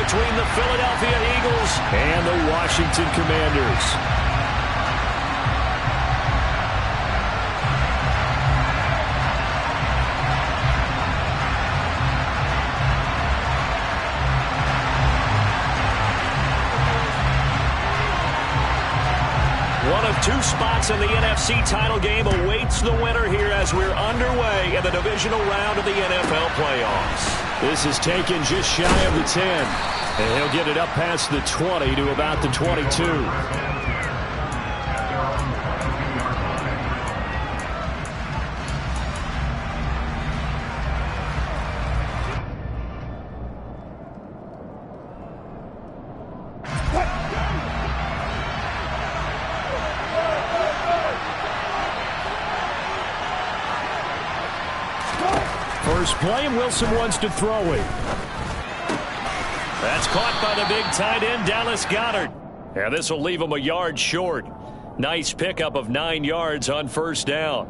between the Philadelphia Eagles and the Washington Commanders. One of two spots in the NFC title game awaits the winner here as we're underway in the divisional round of the NFL playoffs. This is taken just shy of the 10. And he'll get it up past the 20 to about the 22. First play, and Wilson wants to throw it. That's caught by the big tight end, Dallas Goedert. And this will leave him a yard short. Nice pickup of 9 yards on first down.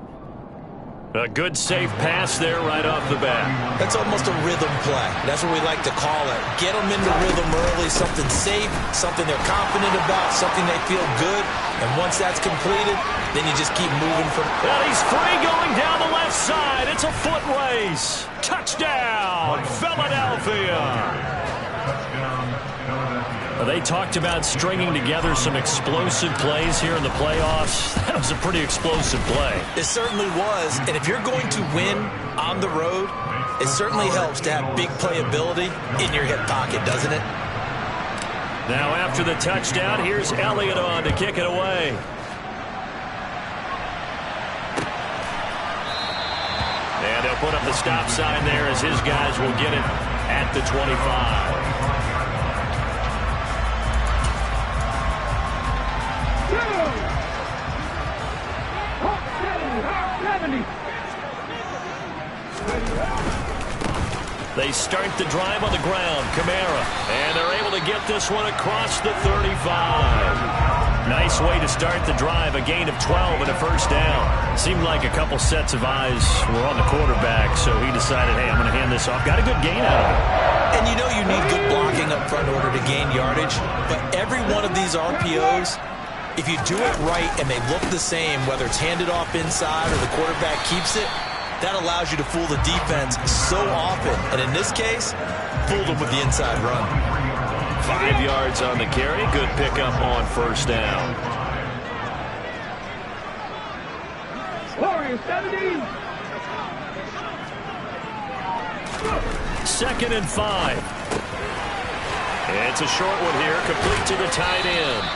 A good safe pass there right off the bat. That's almost a rhythm play. That's what we like to call it. Get them into rhythm early, something safe, something they're confident about, something they feel good. And once that's completed, then you just keep moving from... And he's free going down the left side. It's a foot race. Touchdown, Philadelphia. They talked about stringing together some explosive plays here in the playoffs. That was a pretty explosive play. It certainly was. And if you're going to win on the road, it certainly helps to have big playability in your hip pocket, doesn't it? Now after the touchdown, here's Elliott on to kick it away. And they'll put up the stop sign there as his guys will get it at the 25. They start the drive on the ground. Kamara. And they're able to get this one across the 35. Nice way to start the drive. A gain of 12 and a first down. Seemed like a couple sets of eyes were on the quarterback, so he decided, hey, I'm going to hand this off. Got a good gain out of it. And you know you need good blocking up front in order to gain yardage. But every one of these RPOs, if you do it right and they look the same, whether it's handed off inside or the quarterback keeps it, that allows you to fool the defense so often. And in this case, fooled them with the inside run. 5 yards on the carry. Good pickup on first down. Warriors 70. 2nd and 5. It's a short one here, complete to the tight end.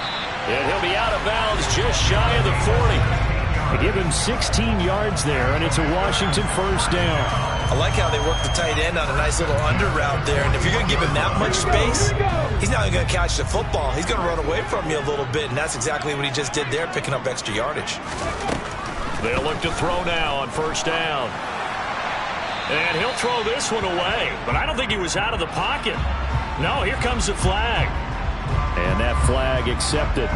And he'll be out of bounds just shy of the 40. They give him 16 yards there, and it's a Washington first down. I like how they work the tight end on a nice little under route there. And if you're going to give him that much space, he's not going to catch the football. He's going to run away from you a little bit, and that's exactly what he just did there, picking up extra yardage. They'll look to throw now on first down. And he'll throw this one away, but I don't think he was out of the pocket. No, here comes the flag. And that flag accepted.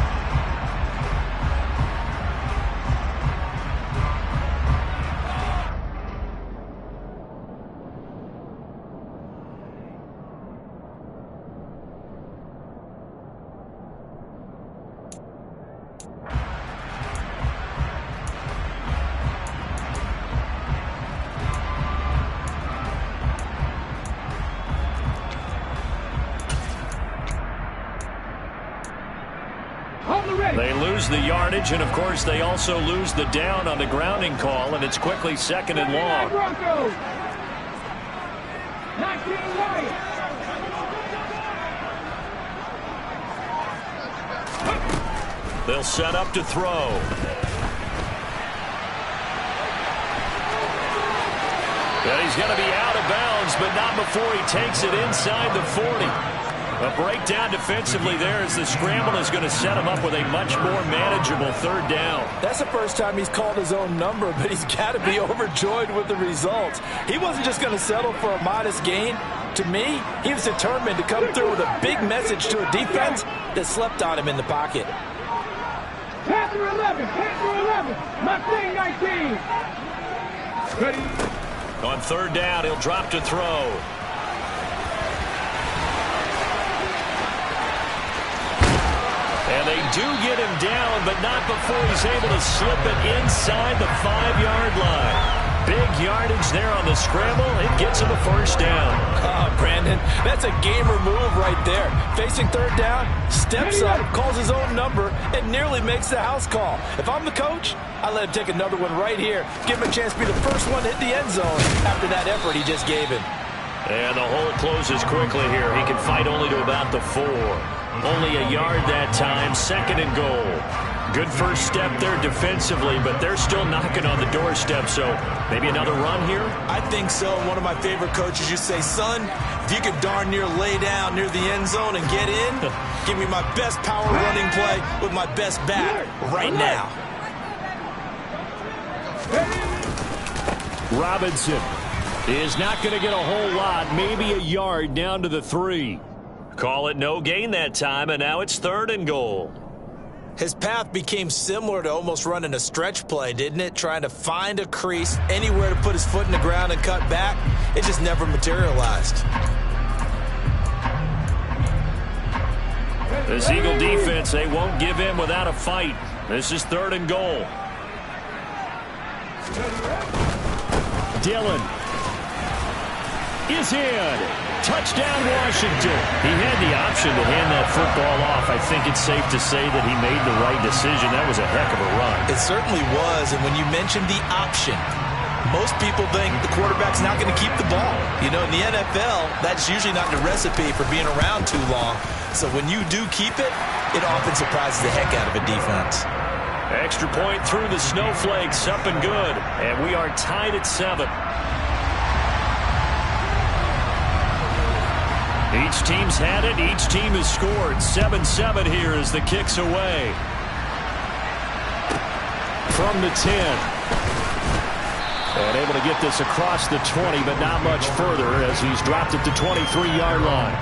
They lose the yardage, and of course they also lose the down on the grounding call, and it's quickly 2nd and long. They'll set up to throw. And he's going to be out of bounds, but not before he takes it inside the 40. A breakdown defensively there as the scramble is going to set him up with a much more manageable 3rd down. That's the first time he's called his own number, but he's got to be overjoyed with the results. He wasn't just going to settle for a modest gain. To me, he was determined to come through with a big message to a defense that slept on him in the pocket. Panther 11, Mustang 19. Ready? On 3rd down, he'll drop to throw. do get him down, but not before he's able to slip it inside the 5-yard line. Big yardage there on the scramble. It gets him a first down. Oh, Brandon, that's a gamer move right there. Facing third down, steps up, calls his own number, and nearly makes the house call. If I'm the coach, I let him take another one right here. Give him a chance to be the first one to hit the end zone after that effort he just gave him. And the hole closes quickly here. He can fight only to about the 4. Only a yard that time, 2nd and goal. Good first step there defensively, but they're still knocking on the doorstep, so maybe another run here? I think so. One of my favorite coaches used to say, son, if you could darn near lay down near the end zone and get in, give me my best power running play with my best back right now. Robinson is not going to get a whole lot, maybe a yard down to the 3. Call it no gain that time, and now it's 3rd and goal. His path became similar to almost running a stretch play, didn't it? Trying to find a crease, anywhere to put his foot in the ground and cut back. It just never materialized. This Eagle defense, they won't give in without a fight. This is 3rd and goal. Dillon is in. Touchdown, Washington. He had the option to hand that football off. I think it's safe to say that he made the right decision. That was a heck of a run. It certainly was, and when you mentioned the option, most people think the quarterback's not going to keep the ball. You know, in the NFL, that's usually not the recipe for being around too long. So when you do keep it, it often surprises the heck out of a defense. Extra point through the snowflakes, up and good. And we are tied at 7. Each team's had it. Each team has scored. 7-7 here as the kick's away. From the 10. And able to get this across the 20, but not much further as he's dropped it to 23-yard line.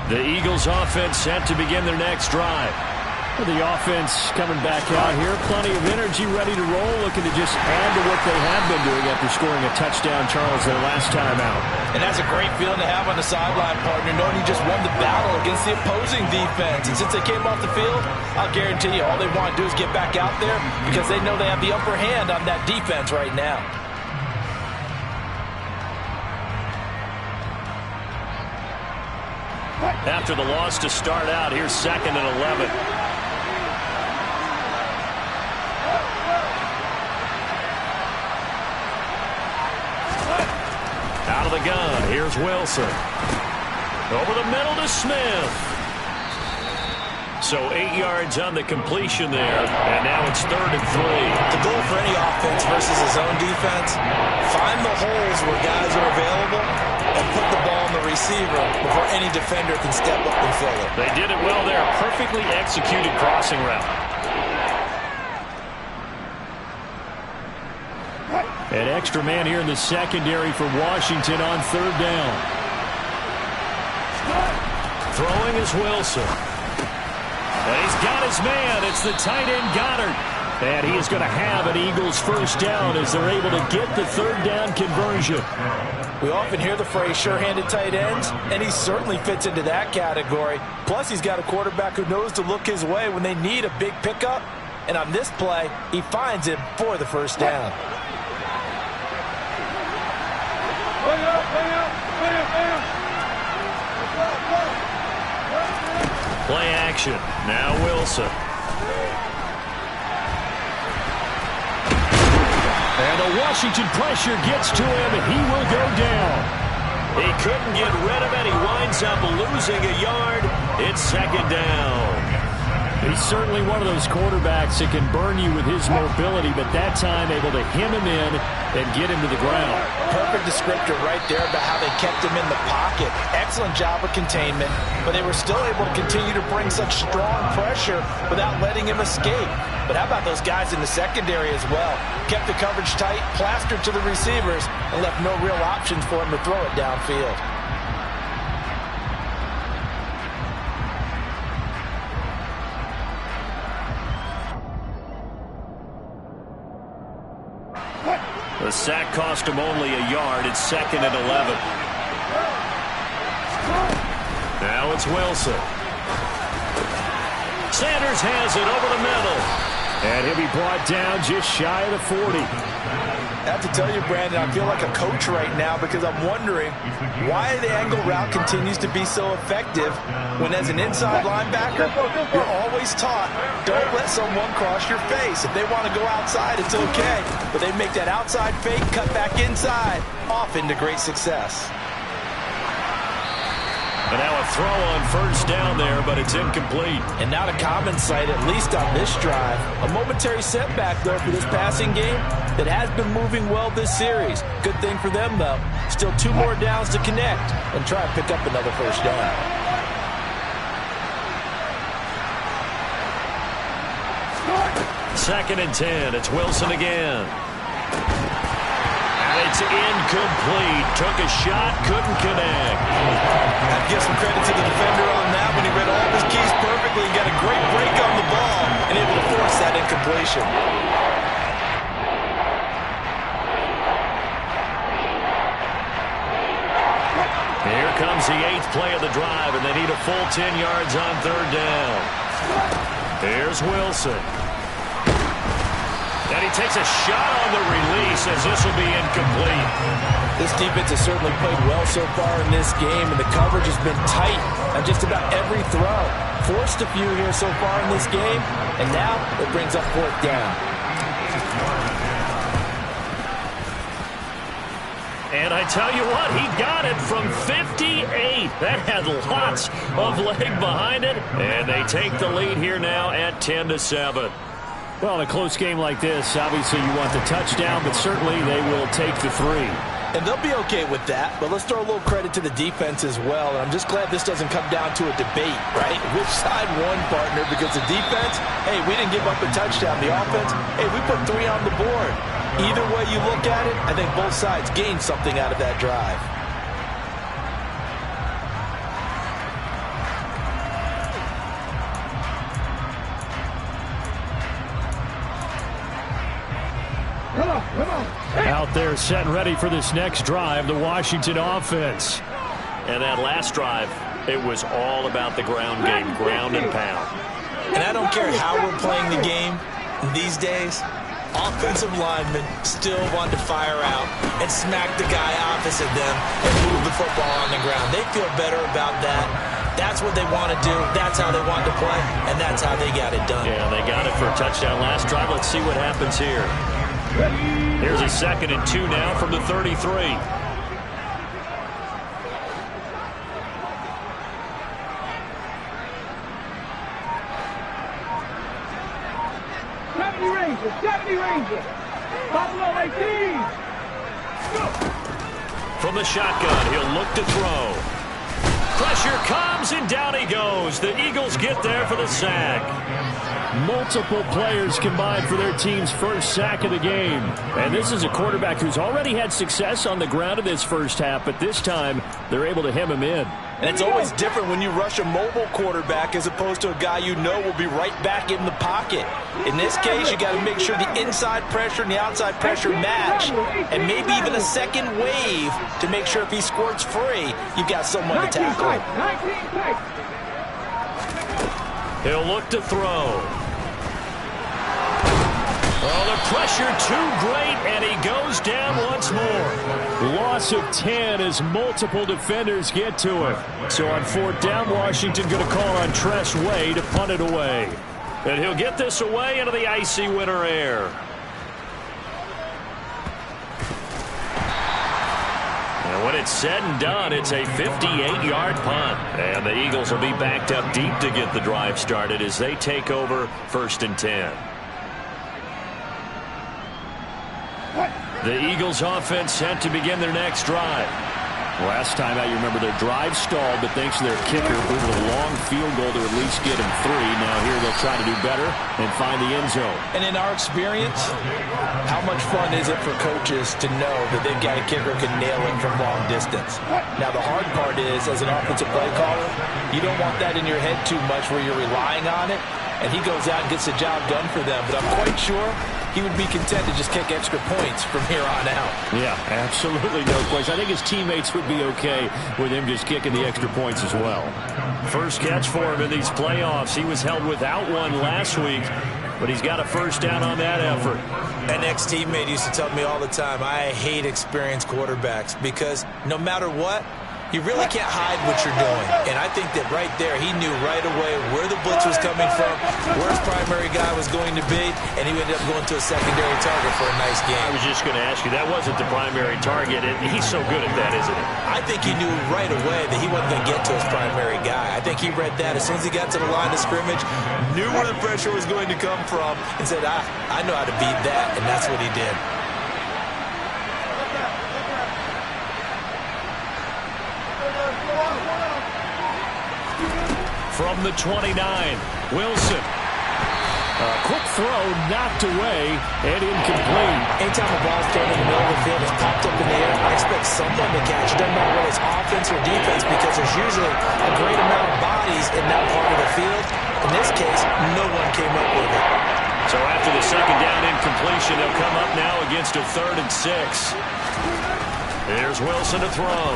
The Eagles offense set to begin their next drive. The offense coming back out here. Plenty of energy, ready to roll, looking to just add to what they have been doing after scoring a touchdown, Charles, their last time out. And that's a great feeling to have on the sideline, partner, knowing you just won the battle against the opposing defense. And since they came off the field, I'll guarantee you all they want to do is get back out there because they know they have the upper hand on that defense right now. After the loss to start out, here's 2nd and 11. Out of the gun, here's Wilson. Over the middle to Smith. So 8 yards on the completion there, and now it's 3rd and 3. The goal for any offense versus his own defense, find the holes where guys are available and put the ball on the receiver before any defender can step up and fill it. They did it well there. Perfectly executed crossing route. An extra man here in the secondary for Washington on 3rd down. Throwing is Wilson. And he's got his man. It's the tight end Goddard. And he is going to have an Eagles first down as they're able to get the 3rd down conversion. We often hear the phrase sure-handed tight ends, and he certainly fits into that category. Plus, he's got a quarterback who knows to look his way when they need a big pickup. And on this play, he finds him for the first down. Play action. Now Wilson. And the Washington pressure gets to him, and he will go down. He couldn't get rid of it. He winds up losing a yard. It's 2nd down. He's certainly one of those quarterbacks that can burn you with his mobility, but that time able to hem him in and get him to the ground. Perfect descriptor right there about how they kept him in the pocket. Excellent job of containment, but they were still able to continue to bring such strong pressure without letting him escape. But how about those guys in the secondary as well? Kept the coverage tight, plastered to the receivers, and left no real options for him to throw it downfield. The sack cost him only a yard. It's 2nd and 11. Now it's Wilson. Sanders has it over the middle. And he'll be brought down just shy of the 40. I have to tell you, Brandon, I feel like a coach right now because I'm wondering why the angle route continues to be so effective when as an inside linebacker, you're always taught, don't let someone cross your face. If they want to go outside, it's okay. But they make that outside fake, cut back inside, often to great success. And now a throw on first down there, but it's incomplete. And not a common sight, at least on this drive. A momentary setback, though, for this passing game that has been moving well this series. Good thing for them, though. Still 2 more downs to connect and try and pick up another first down. 2nd and 10. It's Wilson again. And it's incomplete. Took a shot, couldn't connect. I'd give some credit to the defender on that when he read all of his keys perfectly and got a great break on the ball and able to force that incompletion. Here comes the 8th play of the drive, and they need a full 10 yards on 3rd down. Here's Wilson. And he takes a shot on the release as this will be incomplete. This defense has certainly played well so far in this game, and the coverage has been tight on just about every throw. Forced a few here so far in this game, and now it brings up 4th down. And I tell you what, he got it from 58. That had lots of leg behind it, and they take the lead here now at 10-7. Well, in a close game like this, obviously you want the touchdown, but certainly they will take the 3. And they'll be okay with that, but let's throw a little credit to the defense as well. And I'm just glad this doesn't come down to a debate, right? Which side won, partner? Because the defense, hey, we didn't give up a touchdown. The offense, hey, we put 3 on the board. Either way you look at it, I think both sides gained something out of that drive. Out there set and ready for this next drive, the Washington offense. And that last drive, it was all about the ground game, ground and pound. And I don't care how we're playing the game these days, offensive linemen still want to fire out and smack the guy opposite them and move the football on the ground. They feel better about that. That's what they want to do. That's how they want to play, and that's how they got it done. Yeah, they got it for a touchdown last drive. Let's see what happens here. Here's a 2nd and 2 now from the 33. Rangers. Buffalo 18. From the shotgun, he'll look to throw. Pressure comes, and down he goes. The Eagles get there for the sack. Multiple players combined for their team's first sack of the game. And this is a quarterback who's already had success on the ground in this first half, but this time they're able to hem him in. And it's always different when you rush a mobile quarterback as opposed to a guy you know will be right back in the pocket. In this case, you got to make sure the inside pressure and the outside pressure match, and maybe even a second wave to make sure if he squirts free, you've got someone to tackle him. He'll look to throw. Oh, the pressure too great, and he goes down once more. Loss of 10 as multiple defenders get to him. So on 4th down, Washington going to call on Tress Way to punt it away. And he'll get this away into the icy winter air. And when it's said and done, it's a 58-yard punt. And the Eagles will be backed up deep to get the drive started as they take over 1st and 10. The Eagles offense set to begin their next drive. Last time out, you remember their drive stalled, but thanks to their kicker, moved a long field goal to at least get him 3. Now here they'll try to do better and find the end zone. And in our experience, how much fun is it for coaches to know that they've got a kicker who can nail it from long distance? Now the hard part is, as an offensive play caller, you don't want that in your head too much where you're relying on it, and he goes out and gets the job done for them. But I'm quite sure he would be content to just kick extra points from here on out. Yeah, absolutely no question. I think his teammates would be okay with him just kicking the extra points as well. First catch for him in these playoffs. He was held without one last week, but he's got a first down on that effort. An ex-teammate used to tell me all the time, I hate experienced quarterbacks because no matter what, you really can't hide what you're doing. And I think that right there, he knew right away where the blitz was coming from, where his primary guy was going to be, and he ended up going to a secondary target for a nice game. I was just going to ask you, that wasn't the primary target. He's so good at that, isn't he? I think he knew right away that he wasn't going to get to his primary guy. I think he read that as soon as he got to the line of scrimmage, knew where the pressure was going to come from, and said, I know how to beat that, and that's what he did. From the 29, Wilson. A quick throw knocked away and incomplete. Anytime a ball's thrown in the middle of the field, it's popped up in the air, I expect someone to catch it. Doesn't matter whether it's offense or defense because there's usually a great amount of bodies in that part of the field. In this case, no one came up with it. So after the second down incompletion, they'll come up now against a 3rd and 6. Here's Wilson to throw.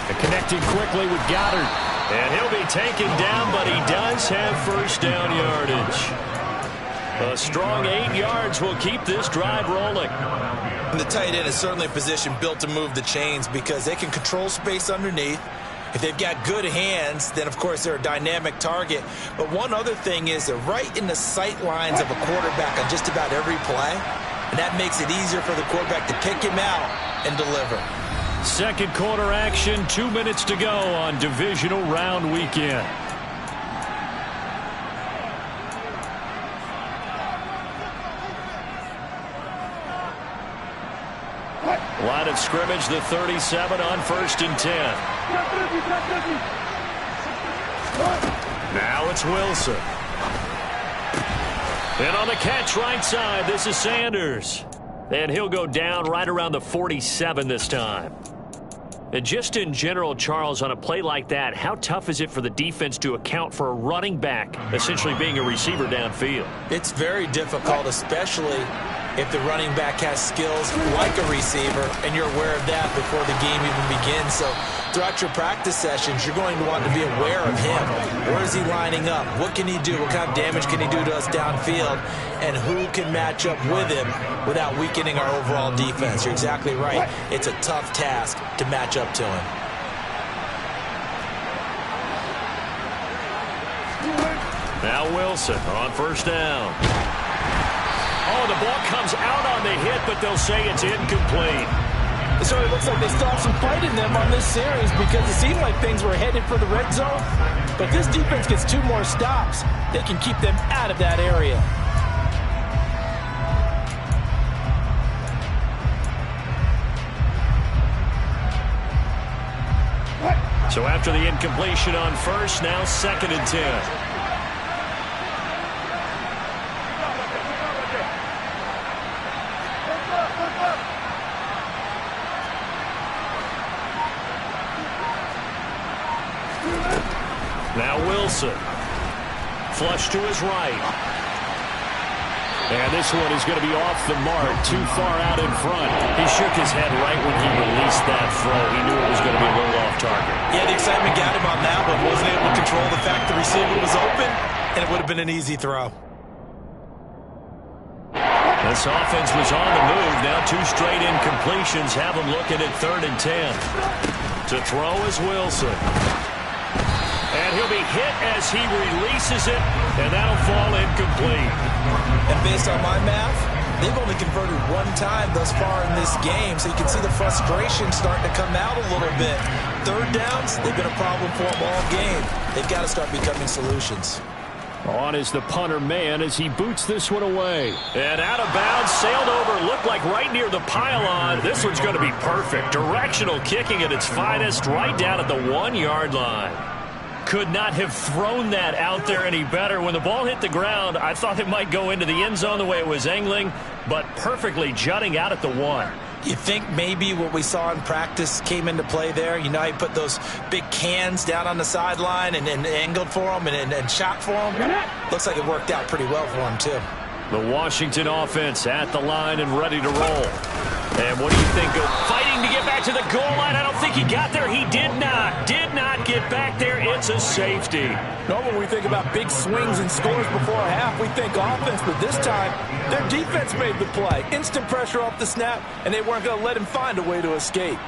And connecting quickly with Goddard. And he'll be taken down, but he does have first down yardage. A strong 8 yards will keep this drive rolling. And the tight end is certainly a position built to move the chains because they can control space underneath. If they've got good hands, then, of course, they're a dynamic target. But one other thing is they're right in the sight lines of a quarterback on just about every play. And that makes it easier for the quarterback to pick him out and deliver. Second quarter action, 2 minutes to go on divisional round weekend. Line of scrimmage, the 37 on 1st and 10. Now it's Wilson. And on the catch right side, this is Sanders. And he'll go down right around the 47 this time. And just in general, Charles, on a play like that, how tough is it for the defense to account for a running back essentially being a receiver downfield? It's very difficult, especially if the running back has skills like a receiver, and you're aware of that before the game even begins. So throughout your practice sessions, you're going to want to be aware of him. Where is he lining up? What can he do? What kind of damage can he do to us downfield? And who can match up with him without weakening our overall defense? You're exactly right. It's a tough task to match up to him. Now Wilson on 1st down. Oh, the ball comes out on the hit, but they'll say it's incomplete. So it looks like they still have some fight in them on this series because it seemed like things were headed for the red zone. But if this defense gets 2 more stops, they can keep them out of that area. So after the incompletion on 1st, now 2nd and 10. Now Wilson. Flush to his right. And this one is going to be off the mark, too far out in front. He shook his head right when he released that throw. He knew it was going to be a little off target. Yeah, the excitement got him on that one. Wasn't able to control the fact the receiver was open, and it would have been an easy throw. This offense was on the move. Now 2 straight incompletions have them looking at 3rd and 10. To throw is Wilson. And he'll be hit as he releases it, and that'll fall incomplete. And based on my math, they've only converted 1 time thus far in this game, so you can see the frustration starting to come out a little bit. 3rd downs, they've been a problem for them all game. They've got to start becoming solutions. On is the punter man as he boots this one away. And out of bounds, sailed over, looked like right near the pylon. This one's going to be perfect. Directional kicking at its finest, right down at the 1-yard line. Could not have thrown that out there any better. When the ball hit the ground, I thought it might go into the end zone the way it was angling, but perfectly jutting out at the 1. You think maybe what we saw in practice came into play there? You know, he put those big cans down on the sideline and angled for them and shot for them. Looks like it worked out pretty well for him, too. The Washington offense at the line and ready to roll. And what do you think of fighting to get back to the goal line? I don't think he got there. He did not get back there. It's a safety. Normally, when we think about big swings and scores before a half, we think offense. But this time, their defense made the play. Instant pressure off the snap, and they weren't going to let him find a way to escape.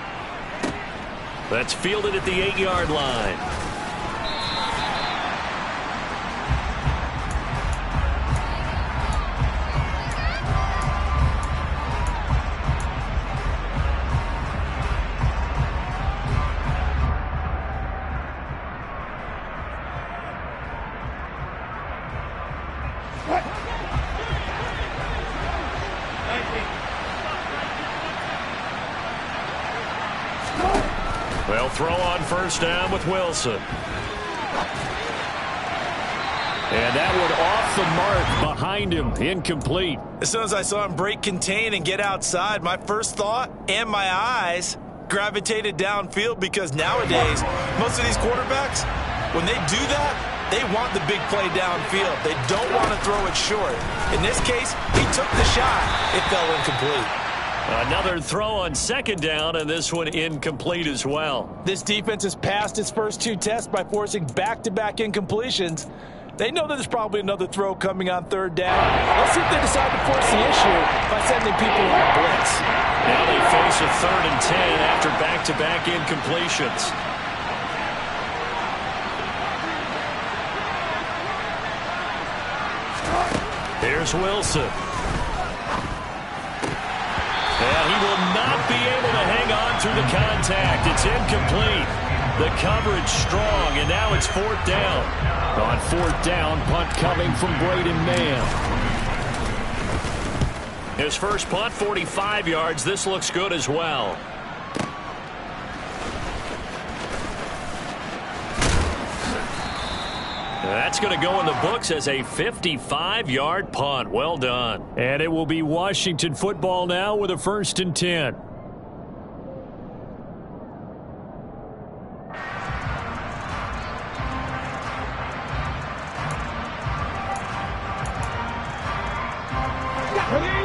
That's fielded at the 8-yard line. They'll throw on first down with Wilson. And that one off the mark behind him, incomplete. As soon as I saw him break contain and get outside, my first thought and my eyes gravitated downfield, because nowadays, most of these quarterbacks, when they do that, they want the big play downfield. They don't want to throw it short. In this case, he took the shot. It fell incomplete. Another throw on second down, and this one incomplete as well. This defense has passed its first 2 tests by forcing back-to-back incompletions. They know that there's probably another throw coming on third down. Let's see if they decide to force the issue by sending people on a blitz. Now they face a 3rd and 10 after back-to-back incompletions. Here's Wilson. And he will not be able to hang on through the contact. It's incomplete. The coverage strong, and now it's 4th down. On 4th down, punt coming from Braden Mann. His first punt, 45 yards. This looks good as well. That's going to go in the books as a 55-yard punt. Well done. And it will be Washington football now with a 1st and 10.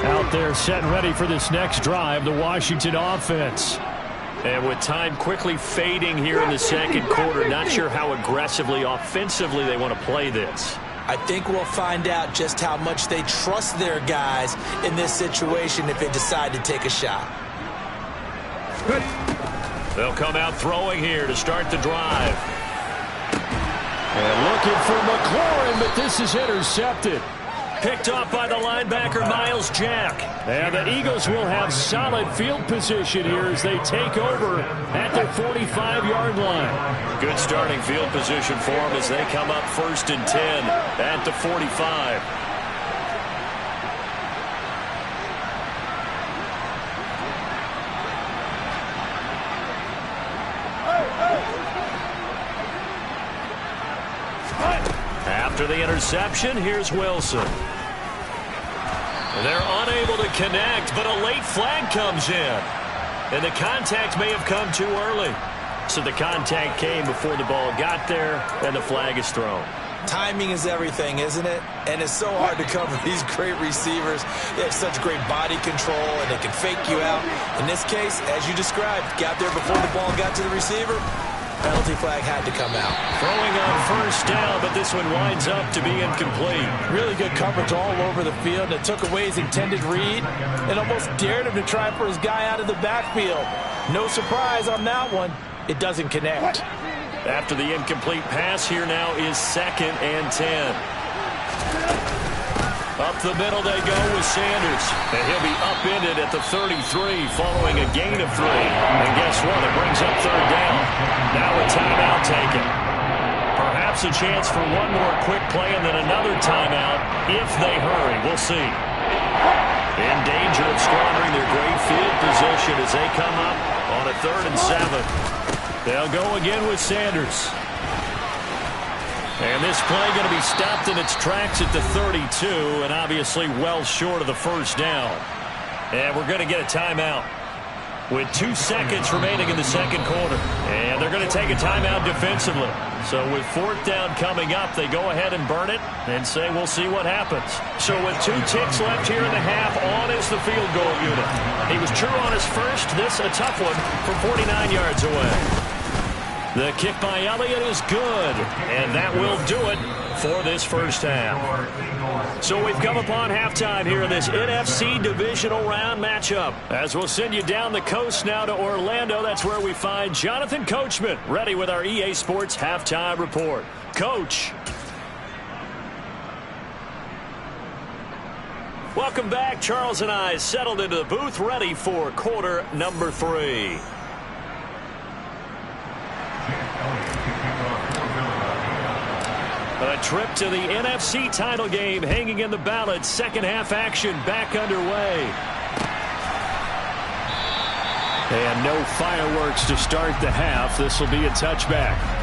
Out there set and ready for this next drive, the Washington offense. And with time quickly fading here in the second quarter, not sure how aggressively, offensively they want to play this. I think we'll find out just how much they trust their guys in this situation if they decide to take a shot. They'll come out throwing here to start the drive. And looking for McLaurin, but this is intercepted. Picked off by the linebacker, Miles Jack. And the Eagles will have solid field position here as they take over at their 45-yard line. Good starting field position for them as they come up 1st and 10 at the 45. After the interception, here's Wilson. They're unable to connect, but a late flag comes in. And the contact may have come too early. So the contact came before the ball got there, and the flag is thrown. Timing is everything, isn't it? And it's so hard to cover these great receivers. They have such great body control, and they can fake you out. In this case, as you described, got there before the ball got to the receiver. Penalty flag had to come out. Throwing on first down, but this one winds up to be incomplete. Really good coverage all over the field. It took away his intended read and almost dared him to try for his guy out of the backfield. No surprise on that one. It doesn't connect. After the incomplete pass, here now is 2nd and 10. Up the middle they go with Sanders. And he'll be upended at the 33 following a gain of 3. And guess what? It brings up 3rd down. Now a timeout taken. Perhaps a chance for one more quick play and then another timeout if they hurry. We'll see. In danger of squandering their great field position as they come up on a 3rd and 7. They'll go again with Sanders. And this play going to be stopped in its tracks at the 32, and obviously well short of the 1st down. And we're going to get a timeout. with 2 seconds remaining in the second quarter. And they're going to take a timeout defensively. So with 4th down coming up, they go ahead and burn it and say we'll see what happens. So with 2 ticks left here in the half, on is the field goal unit. He was true on his first. This a tough one from 49 yards away. The kick by Elliott is good, and that will do it for this first half. So we've come upon halftime here in this NFC Divisional Round matchup. As we'll send you down the coast now to Orlando, that's where we find Jonathan Coachman ready with our EA Sports Halftime Report. Coach. Welcome back. Charles and I settled into the booth ready for quarter number 3. A trip to the NFC title game hanging in the balance. Second half action back underway. And no fireworks to start the half. This will be a touchback.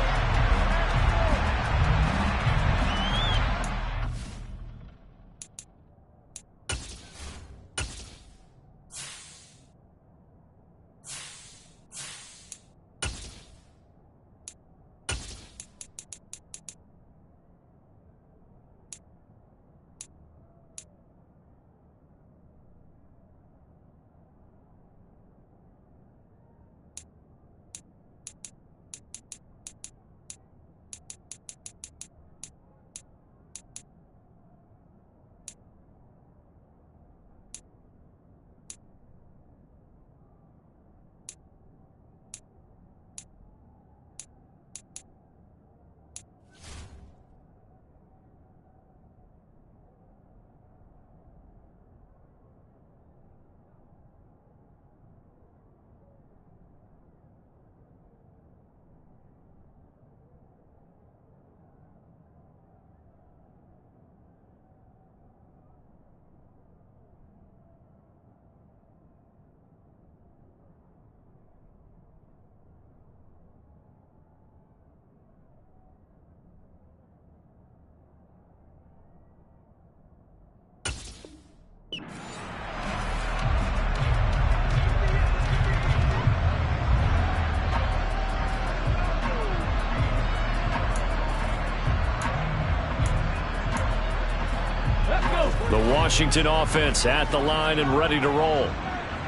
The Washington offense at the line and ready to roll.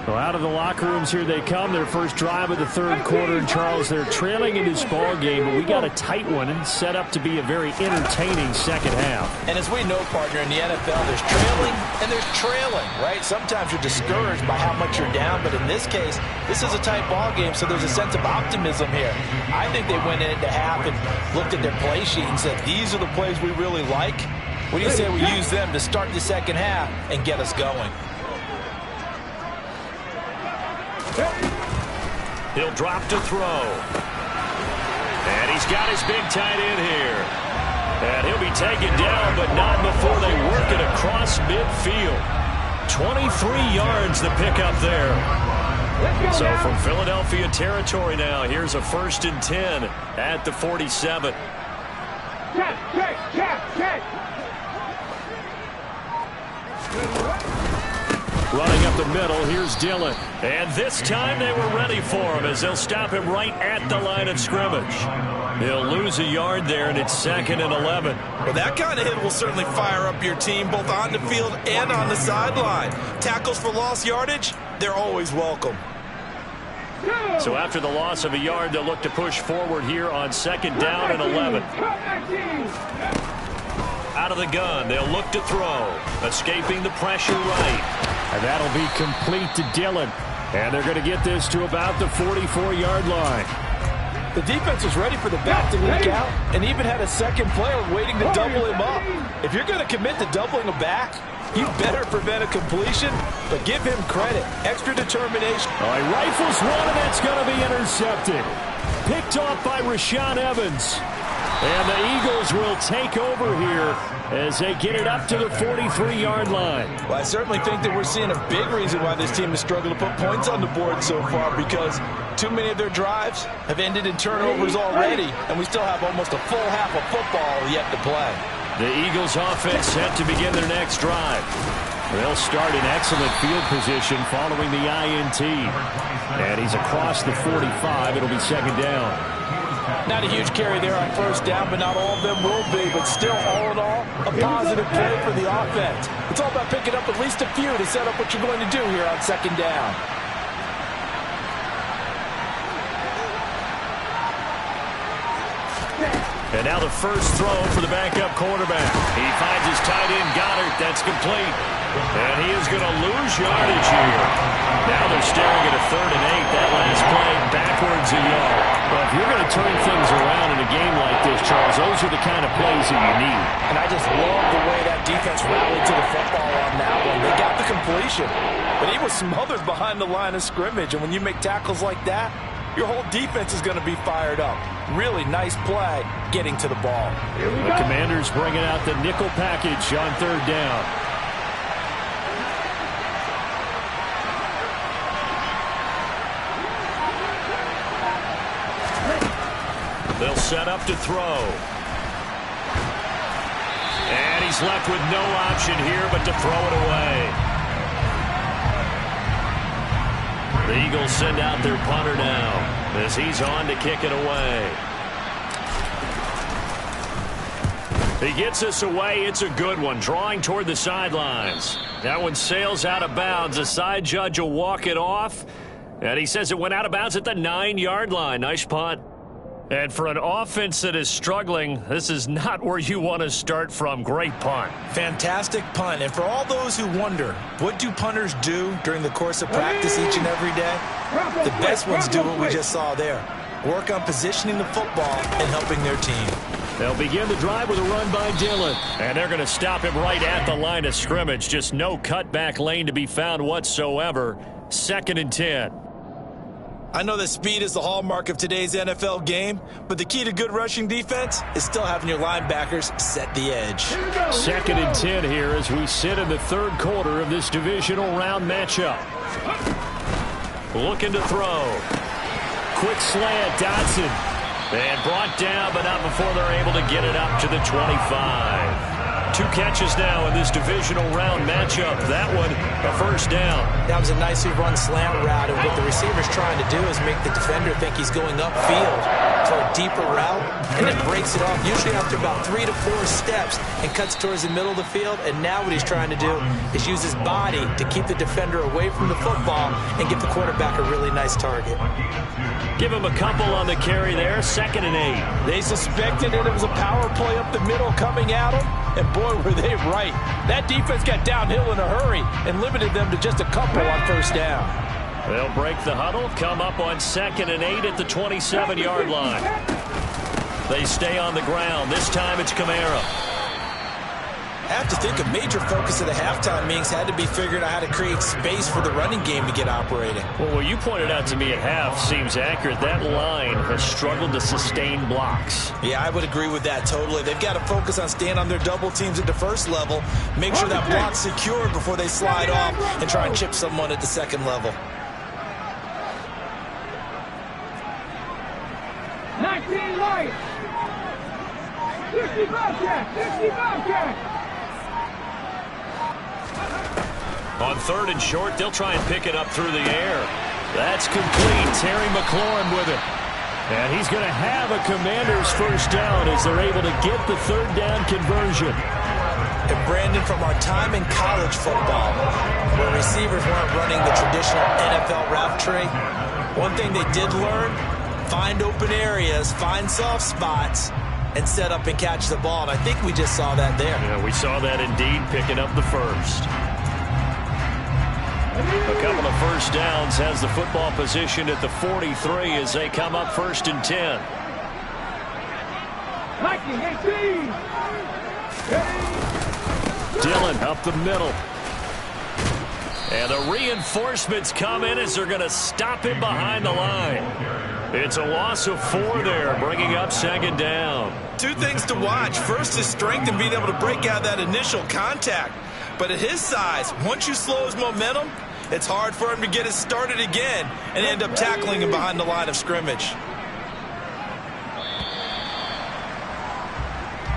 Well, out of the locker rooms here they come. Their first drive of the third quarter. And Charles, they're trailing in this ball game, but we got a tight one and set up to be a very entertaining second half. And as we know, partner, in the NFL, there's trailing and there's trailing, right? Sometimes you're discouraged by how much you're down, but in this case, this is a tight ball game, so there's a sense of optimism here. I think they went into half and looked at their play sheet and said, these are the plays we really like. What do you say we use them to start the second half and get us going? He'll drop to throw. And he's got his big tight end here. And he'll be taken down, but not before they work it across midfield. 23 yards to pick up there. So from Philadelphia territory now, here's a 1st and 10 at the 47. Check. Running up the middle, here's Dillon. And this time they were ready for him as they'll stop him right at the line of scrimmage. He'll lose a yard there, and it's 2nd and 11. Well, that kind of hit will certainly fire up your team both on the field and on the sideline. Tackles for lost yardage, they're always welcome. So after the loss of a yard, they'll look to push forward here on 2nd down and 11. Out of the gun, they'll look to throw. Escaping the pressure right. And that'll be complete to Dillon. And they're going to get this to about the 44-yard line. The defense was ready for the back to leak out and even had a second player waiting to double him up. If you're going to commit to doubling a back, you better prevent a completion, but give him credit. Extra determination. All right, rifles one, and that's going to be intercepted. Picked off by Rashaan Evans. And the Eagles will take over here as they get it up to the 43-yard line. Well, I certainly think that we're seeing a big reason why this team has struggled to put points on the board so far, because too many of their drives have ended in turnovers already, and we still have almost a full half of football yet to play. The Eagles offense set to begin their next drive. They'll start in excellent field position following the INT. And he's across the 45. It'll be second down. Not a huge carry there on first down, but not all of them will be. But still, all in all, a positive play for the offense. It's all about picking up at least a few to set up what you're going to do here on second down. And now the first throw for the backup quarterback. He finds his tight end, Goddard. That's complete. And he is going to lose yardage here. Now they're staring at a 3rd and 8. That last play backwards a yard. Well, if you're going to turn things around in a game like this, Charles, those are the kind of plays that you need. And I just love the way that defense rallied to the football on that one. They got the completion, but he was smothered behind the line of scrimmage. And when you make tackles like that, your whole defense is going to be fired up. Really nice play getting to the ball. The Commanders bringing out the nickel package on 3rd down. They'll set up to throw. And he's left with no option here but to throw it away. The Eagles send out their punter now as he's on to kick it away. He gets us away. It's a good one, drawing toward the sidelines. That one sails out of bounds. The side judge will walk it off, and he says it went out of bounds at the 9-yard line. Nice punt. And for an offense that is struggling, this is not where you want to start from. Great punt. Fantastic punt. And for all those who wonder, what do punters do during the course of practice each and every day? The best ones do what we just saw there. Work on positioning the football and helping their team. They'll begin the drive with a run by Dillon. And they're going to stop him right at the line of scrimmage. Just no cutback lane to be found whatsoever. 2nd and 10. I know that speed is the hallmark of today's NFL game, but the key to good rushing defense is still having your linebackers set the edge. 2nd and 10 here as we sit in the 3rd quarter of this divisional round matchup. Looking to throw. Quick slant, Dodson. And brought down, but not before they're able to get it up to the 25. 2 catches now in this divisional round matchup. That one, a first down. That was a nicely run slant route, and what the receiver's trying to do is make the defender think he's going upfield for a deeper route, and it breaks it off, usually after about 3 to 4 steps, and cuts towards the middle of the field. And now what he's trying to do is use his body to keep the defender away from the football and give the quarterback a really nice target. Give him a couple on the carry there. 2nd and 8. They suspected it was a power play up the middle coming at him, and boy, were they right. That defense got downhill in a hurry and limited them to just a couple on first down. They'll break the huddle, come up on 2nd and 8 at the 27-yard line. They stay on the ground. This time it's Kamara. I have to think a major focus of the halftime meetings had to be figuring out how to create space for the running game to get operating. Well, what you pointed out to me at half seems accurate. That line has struggled to sustain blocks. Yeah, I would agree with that totally. They've got to focus on staying on their double teams at the first level, make sure that block's secured before they slide off and try and chip someone at the second level. 19 light. 60 Bobcat. 60 Bobcat. On 3rd and short, they'll try and pick it up through the air. That's complete. Terry McLaurin with it. And he's going to have a Commanders first down as they're able to get the 3rd down conversion. And Brandon, from our time in college football, where receivers weren't running the traditional NFL route tree, one thing they did learn, find open areas, find soft spots, and set up and catch the ball. And I think we just saw that there. Yeah, we saw that indeed, picking up the first. A couple of first downs, has the football position at the 43 as they come up 1st and 10. Dillon up the middle. And the reinforcements come in as they're going to stop him behind the line. It's a loss of 4 there, bringing up 2nd down. 2 things to watch. First is strength and being able to break out that initial contact. But at his size, once you slow his momentum, it's hard for him to get it started again and end up tackling him behind the line of scrimmage.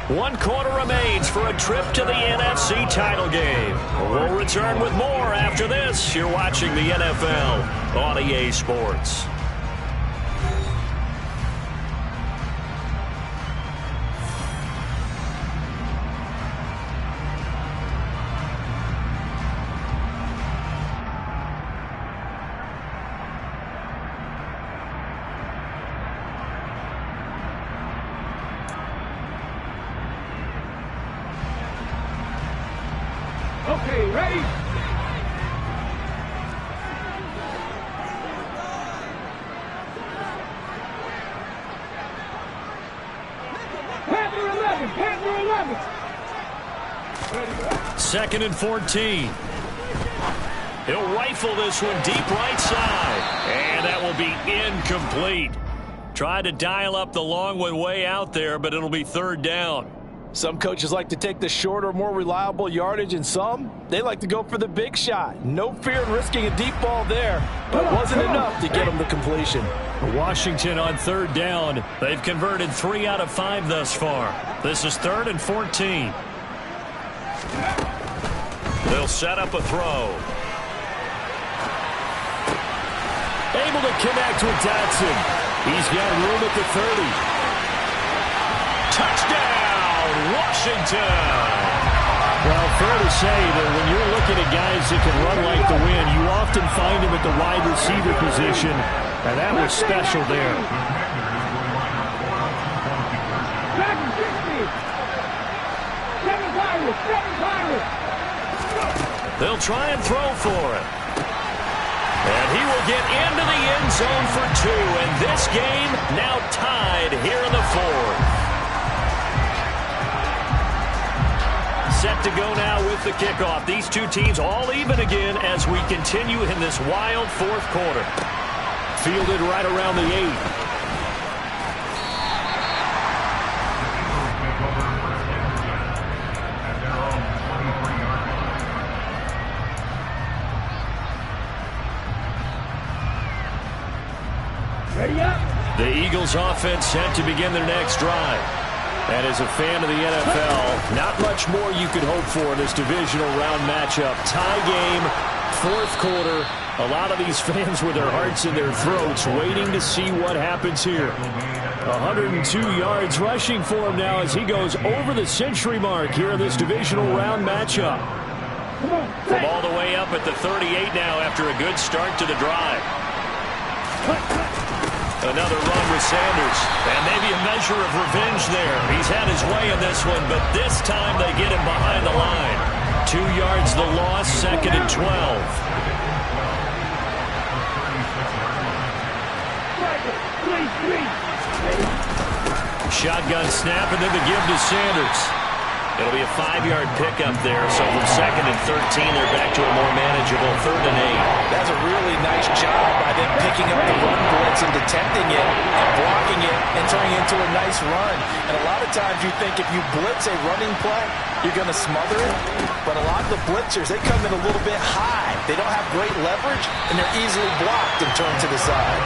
1 quarter remains for a trip to the NFC title game. We'll return with more after this. You're watching the NFL on EA Sports. Okay, ready? Panther 11, Panther 11. 2nd and 14. He'll rifle this one deep right side. And that will be incomplete. Tried to dial up the long one way out there, but it'll be 3rd down. Some coaches like to take the shorter, more reliable yardage, and some, they like to go for the big shot. No fear in risking a deep ball there, but it wasn't enough to get them the completion. Washington on 3rd down. They've converted 3 out of 5 thus far. This is 3rd and 14. They'll set up a throw. Able to connect with Dotson. He's got room at the 30. Touchdown! Washington. Well, fair to say that when you're looking at guys that can run like the wind, you often find them at the wide receiver position, and that was special there. Second 60. 7 Pirates, 7 Pirates. They'll try and throw for it. And he will get into the end zone for 2. And this game now tied here in the 4th. Set to go now with the kickoff. These two teams all even again as we continue in this wild 4th quarter. Fielded right around the 8. Ready up. The Eagles offense set to begin their next drive. And as a fan of the NFL, not much more you could hope for in this divisional round matchup. Tie game, 4th quarter. A lot of these fans with their hearts in their throats waiting to see what happens here. 102 yards rushing for him now as he goes over the century mark here in this divisional round matchup. From all the way up at the 38 now after a good start to the drive. Another run with Sanders, and maybe a measure of revenge there. He's had his way in this one, but this time they get him behind the line. 2 yards the loss, 2nd and 12. Shotgun snap, and then the give to Sanders. It'll be a 5-yard pickup there, so from 2nd and 13, they're back to a more manageable 3rd and 8. That's a really nice job by them picking up the run blitz and detecting it and blocking it and turning it into a nice run. And a lot of times you think if you blitz a running play, you're going to smother it. But a lot of the blitzers, they come in a little bit high. They don't have great leverage, and they're easily blocked and turned to the side.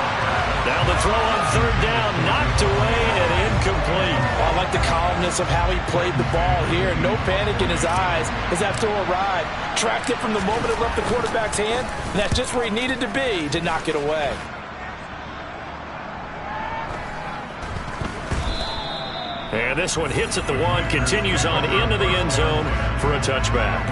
Now the throw on 3rd down, knocked away and incomplete. I like the calmness of how he played the ball here. No panic in his eyes as that throw arrived. Tracked it from the moment it left the quarterback's hand, and that's just where he needed to be to knock it away. And this one hits at the 1, continues on into the end zone for a touchback.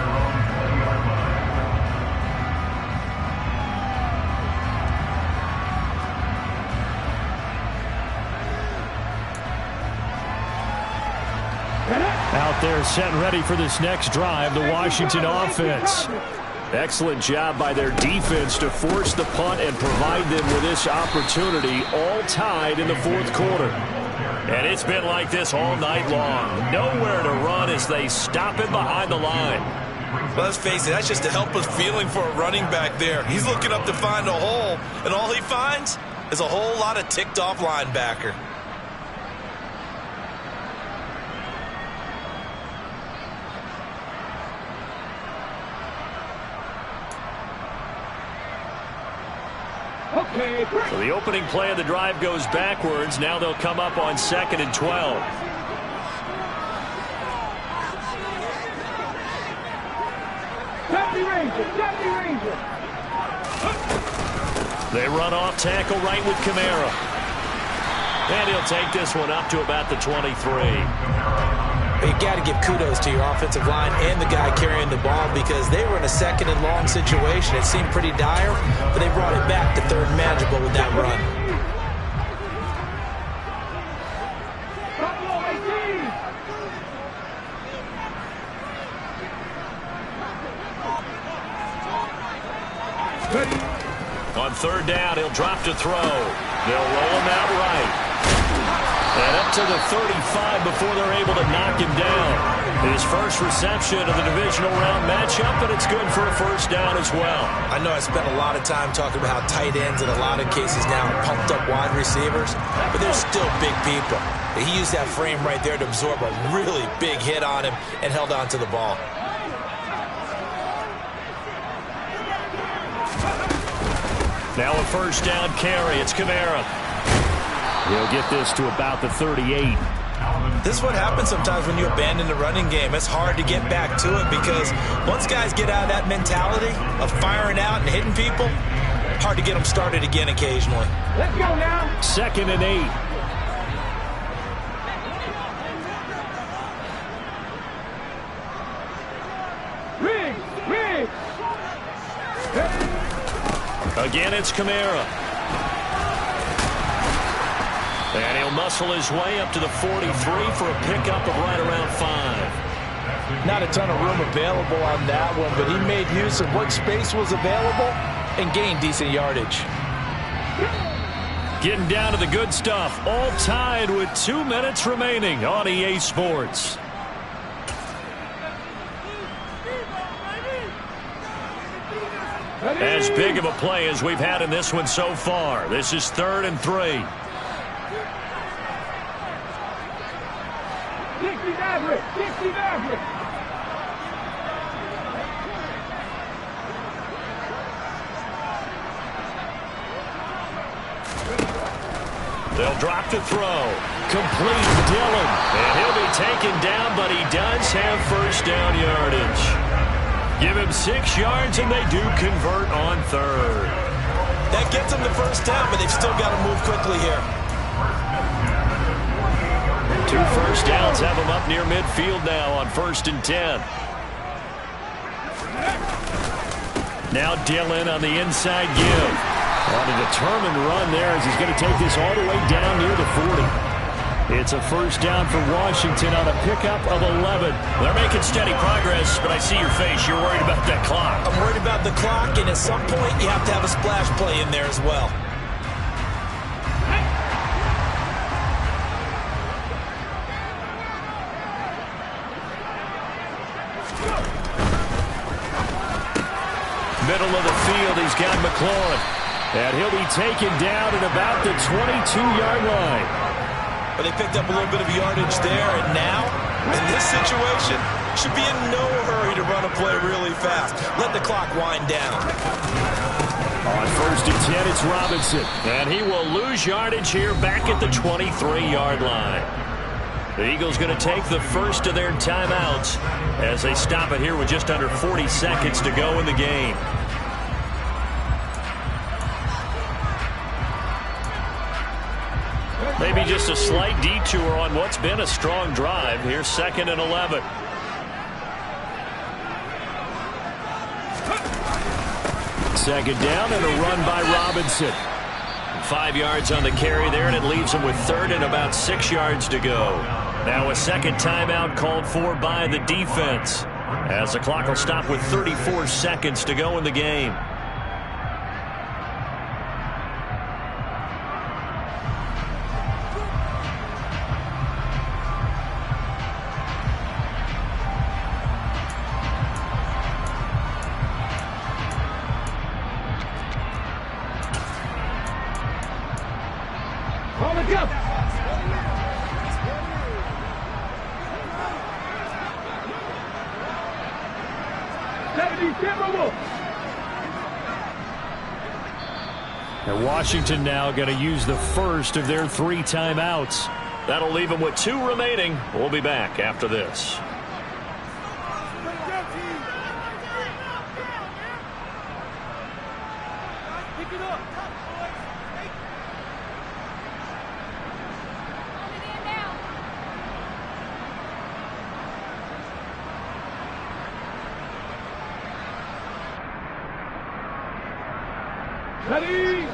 Out there set ready for this next drive, the Washington offense. Excellent job by their defense to force the punt and provide them with this opportunity, all tied in the 4th quarter. And it's been like this all night long. Nowhere to run as they stop him behind the line. Well, let's face it, that's just a helpless feeling for a running back there. He's looking up to find a hole, and all he finds is a whole lot of ticked-off linebacker. So the opening play of the drive goes backwards. Now they'll come up on 2nd and 12. Deputy Ranger. Deputy Ranger. They run off tackle right with Kamara. And he'll take this one up to about the 23. You got to give kudos to your offensive line and the guy carrying the ball because they were in a second and long situation. It seemed pretty dire, but they brought it back to third and manageable with that run. On third down, he'll drop to throw. They'll roll him out right. And up to the 35 before they're able to knock him down. His first reception of the divisional round matchup, and it's good for a first down as well. I know I spent a lot of time talking about how tight ends in a lot of cases now are pumped up wide receivers, but they're still big people. He used that frame right there to absorb a really big hit on him and held on to the ball. Now a first down carry. It's Kamara. He'll get this to about the 38. This is what happens sometimes when you abandon the running game. It's hard to get back to it because once guys get out of that mentality of firing out and hitting people, hard to get them started again occasionally. Let's go now. 2nd and 8. Again, it's Kamara. And he'll muscle his way up to the 43 for a pickup of right around 5. Not a ton of room available on that one, but he made use of what space was available and gained decent yardage. Getting down to the good stuff. All tied with 2 minutes remaining on EA Sports. As big of a play as we've had in this one so far. This is 3rd and 3. 60 Maverick. 60 Maverick. They'll drop to throw. Complete Dillon. And he'll be taken down, but he does have first down yardage. Give him 6 yards, and they do convert on 3rd. That gets them the first down, but they've still got to move quickly here. 2 first downs have them up near midfield now on 1st and 10. Now Dillon on the inside give. On a determined run there as he's going to take this all the way down near the 40. It's a first down for Washington on a pickup of 11. They're making steady progress, but I see your face. You're worried about that clock. I'm worried about the clock, and at some point you have to have a splash play in there as well. Middle of the field, he's got McLaurin. And he'll be taken down at about the 22-yard line. But they picked up a little bit of yardage there, and now, in this situation, should be in no hurry to run a play really fast. Let the clock wind down. On 1st and 10, it's Robinson. And he will lose yardage here back at the 23-yard line. The Eagles going to take the first of their timeouts as they stop it here with just under 40 seconds to go in the game. Maybe just a slight detour on what's been a strong drive. Here's 2nd and 11. Second down and a run by Robinson. 5 yards on the carry there, and it leaves him with 3rd and about 6 yards to go. Now a second timeout called for by the defense, as the clock will stop with 34 seconds to go in the game. On the jump. And Washington now going to use the first of their 3 timeouts. That'll leave them with 2 remaining. We'll be back after this. Ready?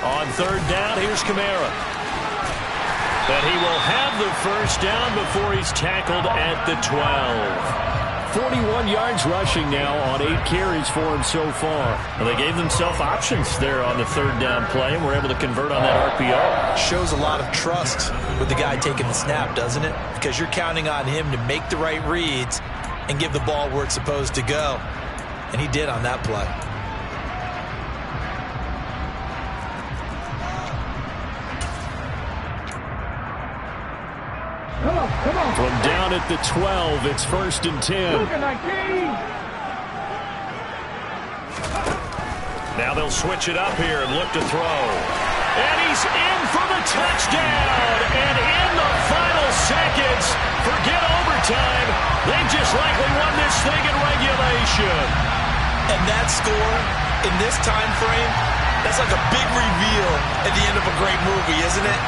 On third down, here's Kamara. And he will have the first down before he's tackled at the 12. 41 yards rushing now on 8 carries for him so far. Well, they gave themselves options there on the third down play and were able to convert on that RPO. Shows a lot of trust with the guy taking the snap, doesn't it? Because you're counting on him to make the right reads and give the ball where it's supposed to go. And he did on that play. Come on. From down at the 12, it's 1st and 10. Looking like King. Now they'll switch it up here and look to throw. And he's in for the touchdown. And in the final seconds, forget overtime. They just likely won this thing in regulation. And that score in this time frame, that's like a big reveal at the end of a great movie, isn't it?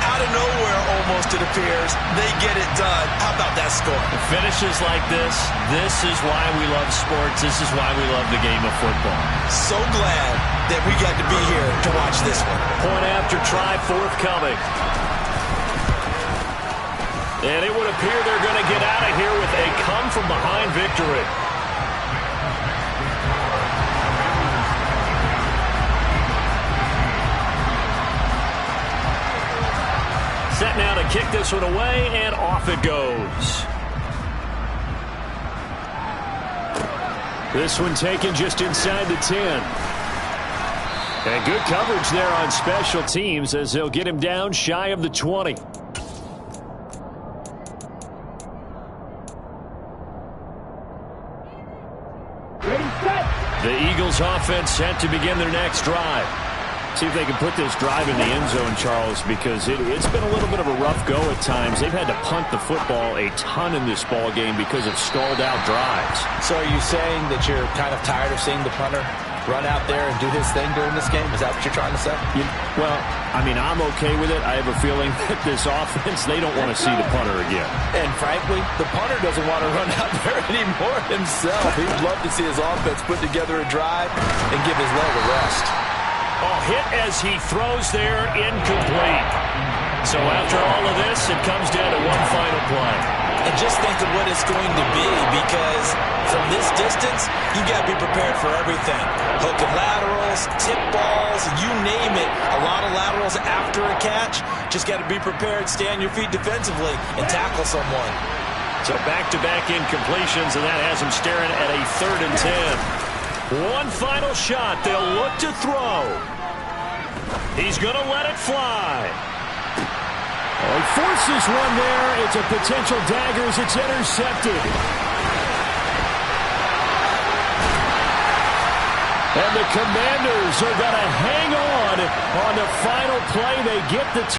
Out of nowhere, almost, it appears, they get it done. How about that score? Finishes like this is why we love sports. This is why we love the game of football. So glad that we got to be here to watch this one. Point after try forthcoming. And it would appear they're going to get out of here with a come-from-behind victory. Set now to kick this one away, and off it goes. This one taken just inside the 10. And good coverage there on special teams as they'll get him down shy of the 20. Ready, set. The Eagles offense set to begin their next drive. See if they can put this drive in the end zone, Charles, because it's been a little bit of a rough go at times. They've had to punt the football a ton in this ball game because of stalled out drives. So are you saying that you're kind of tired of seeing the punter run out there and do his thing during this game? Is that what you're trying to say? Well, I mean, I'm okay with it. I have a feeling that this offense, they don't want to see the punter again. And frankly, the punter doesn't want to run out there anymore himself. He'd love to see his offense put together a drive and give his leg a rest. Oh, hit as he throws there, incomplete. So after all of this, it comes down to one final play. And just think of what it's going to be, because from this distance, you got to be prepared for everything. Hook and laterals, tip balls, you name it. A lot of laterals after a catch. Just got to be prepared, stay on your feet defensively, and tackle someone. So back-to-back incompletions, and that has him staring at a 3rd and 10. One final shot. They'll look to throw. He's going to let it fly. Oh, he forces one there. It's a potential dagger as it's intercepted. And the Commanders are going to hang on the final play. They get the